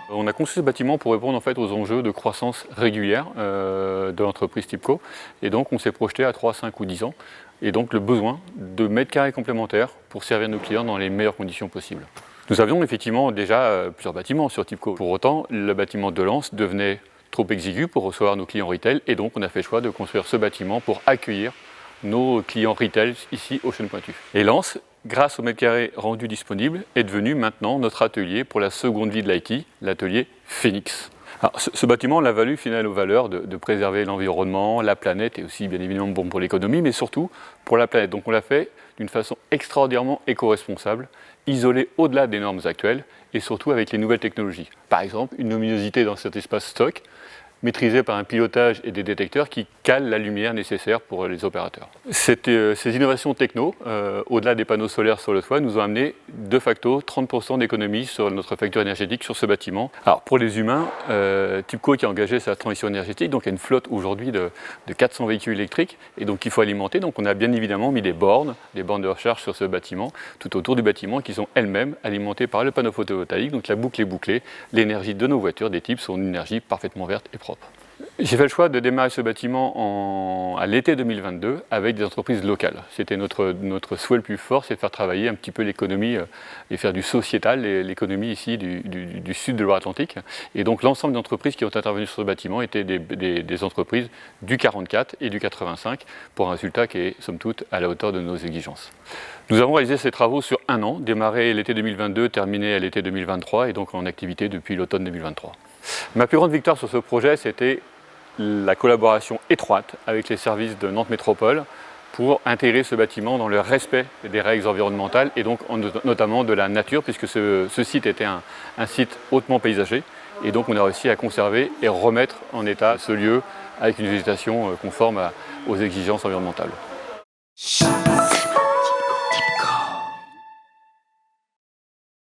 On a conçu ce bâtiment pour répondre en fait aux enjeux de croissance régulière de l'entreprise TIBCO. Et donc on s'est projeté à 3, 5 ou 10 ans. Et donc le besoin de mètres carrés complémentaires pour servir nos clients dans les meilleures conditions possibles. Nous avions effectivement déjà plusieurs bâtiments sur TIBCO. Pour autant, le bâtiment de Lens devenait trop exigu pour recevoir nos clients retail. Et donc on a fait le choix de construire ce bâtiment pour accueillir nos clients retail ici au Chêne-Pointu. Et Lens, grâce au mètre carré rendu disponible, est devenu maintenant notre atelier pour la seconde vie de l'IT, l'atelier Phoenix. Alors, ce bâtiment l'a valu finalement aux valeurs de préserver l'environnement, la planète et aussi bien évidemment bon pour l'économie, mais surtout pour la planète. Donc on l'a fait d'une façon extraordinairement éco-responsable, isolé au-delà des normes actuelles et surtout avec les nouvelles technologies. Par exemple, une luminosité dans cet espace stock, maîtrisé par un pilotage et des détecteurs qui calent la lumière nécessaire pour les opérateurs. Ces innovations techno, au-delà des panneaux solaires sur le toit, nous ont amené de facto 30% d'économie sur notre facture énergétique sur ce bâtiment. Alors pour les humains, TIBCO qui a engagé sa transition énergétique, donc il y a une flotte aujourd'hui de 400 véhicules électriques et donc il faut alimenter. Donc on a bien évidemment mis des bornes de recharge sur ce bâtiment, tout autour du bâtiment qui sont elles-mêmes alimentées par le panneau photovoltaïque. Donc la boucle est bouclée, l'énergie de nos voitures, des types, sont une énergie parfaitement verte et propre. J'ai fait le choix de démarrer ce bâtiment à l'été 2022 avec des entreprises locales. C'était notre souhait le plus fort, c'est de faire travailler un petit peu l'économie et faire du sociétal, l'économie ici du sud de Loire-Atlantique. Et donc l'ensemble des entreprises qui ont intervenu sur ce bâtiment étaient des entreprises du 44 et du 85 pour un résultat qui est somme toute à la hauteur de nos exigences. Nous avons réalisé ces travaux sur un an, démarré l'été 2022, terminé à l'été 2023 et donc en activité depuis l'automne 2023. Ma plus grande victoire sur ce projet, c'était la collaboration étroite avec les services de Nantes Métropole pour intégrer ce bâtiment dans le respect des règles environnementales et donc notamment de la nature, puisque ce site était un site hautement paysager. Et donc on a réussi à conserver et remettre en état ce lieu avec une végétation conforme aux exigences environnementales.